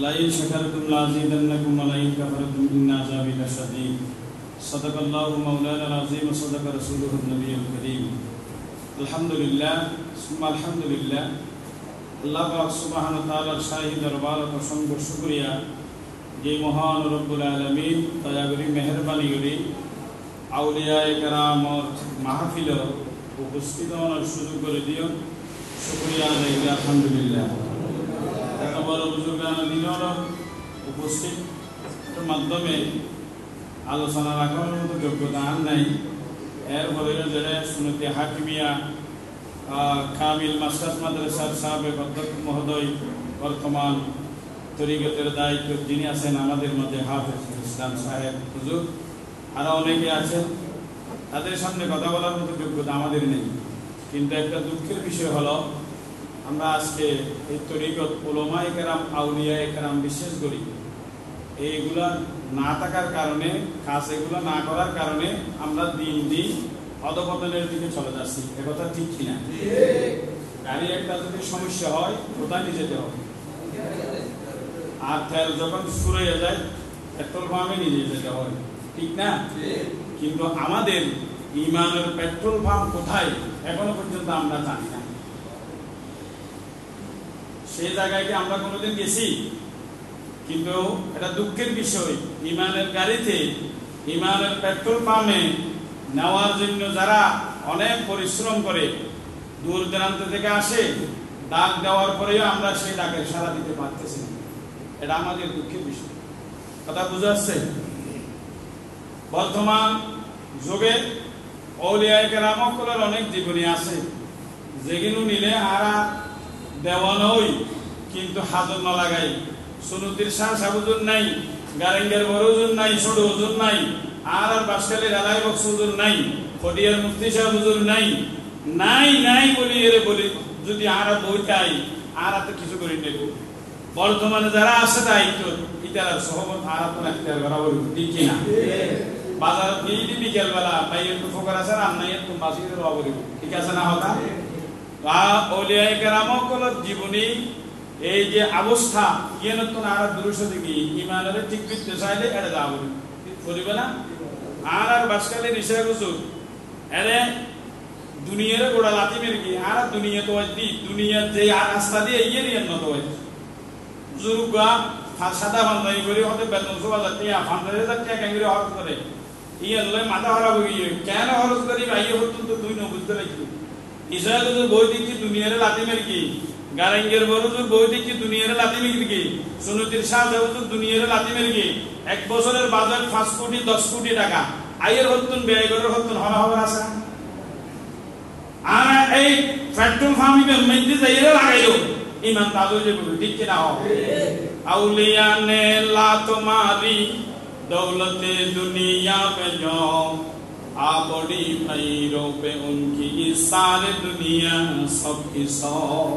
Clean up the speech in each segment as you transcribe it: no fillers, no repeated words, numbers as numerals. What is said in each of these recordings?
Line শাকারতুম লাযিদান্নাকুম ওয়া line কাফারতুম ইন্না আযাবি লাশাদীদ। সাদাকাল্লাহু মাওলানা আল-আযীম ওয়া সাদাকা রাসূলুহুন নবিয়্যুল কারীম। আলহামদুলিল্লাহ সুম্মা আলহামদুলিল্লাহ। আল্লাহ পাক সুবহানাহু ওয়া তাআলার শাহী দরবারে অসংখ্য শুকরিয়া যে মহান রব্বুল আলামিন দয়া করে মেহেরবানি করে আউলিয়ায়ে কেরামর মাহফিল উপস্থিত হওয়ার সুযোগ করে দিও। শুকরিয়া আদায় করি আলহামদুলিল্লাহ। এত বড় বুজুর্গান দিনের উপস্থিত মাধ্যমে আলোচনা রাখার মতো যোগ্যতা আর নাই। এরপরে যারা সুন্নতে হাকিমিয়া কামিল মাস্টার্স মাদ্রাসার সাবেক অধ্যক্ষ মহোদয়, বর্তমান তরিকতের দায়িত্ব যিনি আছেন আমাদের মধ্যে হাফেজ ইসলাম সাহেব হুজুর, আরও অনেকে আছেন, তাদের সামনে কথা বলার মতো যোগ্যতা আমাদের নেই। কিন্তু একটা দুঃখের বিষয় হলো আমরা আজকে এই তরিকত উলামায়ে কেরাম আউলিয়ায়ে কেরাম বিশ্বাস করি, এইগুলা না থাকার কারণে, কাজ এগুলো না করার কারণে আমরা দিন দিন অধপতনের দিকে চলে যাচ্ছি। একথা ঠিক কিনা? গাড়ি একটা যদি সমস্যা হয় কোথায় নিয়ে যেতে হবে? আর তেল যখন ফুরিয়ে যায় পেট্রোল পাম্পে নিয়ে যেতে হয়, ঠিক না? কিন্তু আমাদের ইমানের পেট্রোল পাম্প কোথায় এখনো পর্যন্ত আমরা জানি না। সেই জায়গায় কি আমরা কোনোদিন গেছি? কিন্তু এটা দুঃখের বিষয়, ইমানের গাড়িতে, ইমানের পেট্রোল পাম্পে নেওয়ার জন্য যারা অনেক পরিশ্রম করে, দূর দূরান্ত থেকে আসে, ডাক দেওয়ার পরেও আমরা সেই ডাকের সাড়া দিতে পারতেছি না। এটা আমাদের দুঃখের বিষয়। কথা বুঝা যাচ্ছে? বর্তমান যুগে আউলিয়ায়ে কেরামদের অনেক জীবনী আছে, যেগুলো নিলে আরা দেওয়ানই কিন্তু হাজর না লাগাই। সুনুতির শাহ সাবুজুর নাই, গারেঙ্গের বড় হুজুর নাই, ছোট হুজুর নাই, আর বাসকালের আলাই বক্স হুজুর নাই, ফটিয়ার মুফতি শাহ হুজুর নাই, নাই নাই বলি এর বলি যদি আর বইটাই আর এত কিছু করে নেব। বর্তমানে যারা আছে দায়িত্ব ইতার সহমত আর তো রাখতে বরাবর, ঠিক কিনা? বাজার এই বিকেল বেলা ভাই একটু ফোকার আছে আর নাই একটু মাসিদের বরাবর, ঠিক আছে না? হতা আউলিয়ায়ে কেরামদের জীবনী এই যে অবস্থা ইয়ে নতুন আর দুরুশো দিকে ইমানের ঠিক করতে চাইলে এটা যাব বলিবে না। আর বাসকালে রিসা হুজুর এরে দুনিয়ার গোড়া লাতি মেরে কি আর দুনিয়া তো দি দুনিয়ার যে রাস্তা দিয়ে ইয়ে নিয়ে নত হয় হুজুরগা সাদা বান্ধাই করে হতে বেতন 16000 টাকা 5000 টাকা কেঙ্গরে হরজ করে ইয়ে লয় মাথা খারাপ হয়ে গিয়ে কেন হরজ করি ভাই হতো তো তুই না বুঝতে লাগি। রিসা হুজুর বই দেখি দুনিয়ার লাতি মেরে কি, গারেঙ্গের বড়জুর বই দেখি দুনিয়ার লাতি মেরে কি, সুনুতির শাহ হুজুর দুনিয়ার লাতি মেরে কি। এক বছরের বাজার 5 কোটি 10 কোটি টাকা আয়ের হতুন ব্যয় করার হতুন হওয়া হবার আছে। আর এই পেট্রোল পাম্পের মধ্যে যাইয়ে লাগাইলো ইমান তাজো যে বলি, ঠিক কি না? আউলিয়া নে লা তোমারি দৌলতে দুনিয়া পে जो आपड़ी पैरों पे उनकी सारे दुनिया सबकी सब।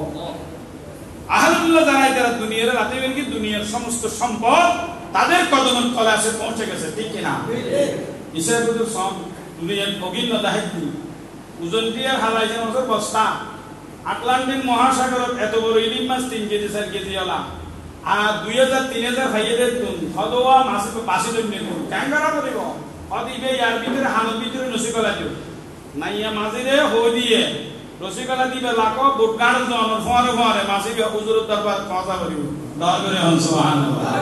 আহলুল্লাহ যারা দুনিয়ার রাতে বের কি দুনিয়ার সমস্ত সম্পদ তাদের কদমের তলে এসে পৌঁছে গেছে, ঠিক কি না? ইসরায়েল বুজুর সব দুনিয়ার অগিন্ন দায়িত্ব ওজন দিয়ে হালাইছেন ওজোর বস্তা। আটলান্টিক মহাসাগরত এত বড় ইলিম মাছ 3 কেজি 4 কেজি ওলা আর 2000-3000 ভাইয়েদের তুন হদোয়া মাছে তো বাসি দন্য তুন ক্যাঙ্গারা করিব অদিবে ইয়ার ভিতরে হানত ভিতরে নসিকলা দিও নাইয়া মাঝিরে হই দিয়ে রসিকলা দিবে লাখো বুটগাড় জন ফরে ফরে মাছিবে হুজুর দরবার কথা করিব দর করে হন সুবহানাল্লাহ।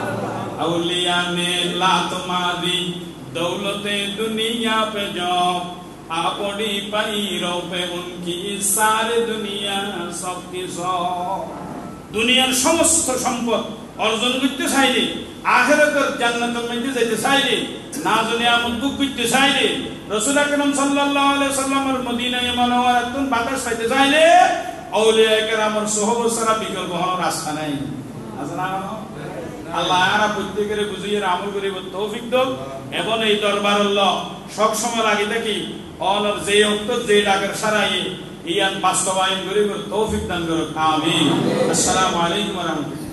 আউলিয়া নে লা তোমারি দৌলতে দুনিয়া পে जो आपड़ी पैरों पे उनकी सारे दुनिया सबकी सब। দুনিয়ার সমস্ত সম্পদ অর্জন করতে চাইলে, আখিরাতের জান্নাতের মধ্যে যেতে চাইলে, নাজ নিয়ামত ভোগ করতে চাইলে, রাসূল আকরাম সাল্লাল্লাহু আলাইহি সাল্লামের মদিনায়ে মুনাওয়ারাতুন বাতাস পাইতে চাইলে আউলিয়ায়ে কেরামের সুহবত ছাড়া বিকল্প হওয়ার রাস্তা নাই। আজনা আল্লাহ আরা প্রত্যেকের বুঝিয়ে আমল করিব তৌফিক দাও এবং এই দরবার আল্লাহ সব সময় লাগি থাকি অনর যে অন্তর যে ডাকের সারাই ইয়ান বাস্তবায়ন করিব তৌফিক দান করুক। আমিন। আসসালামু আলাইকুম ওয়া রাহমাতুল্লাহ।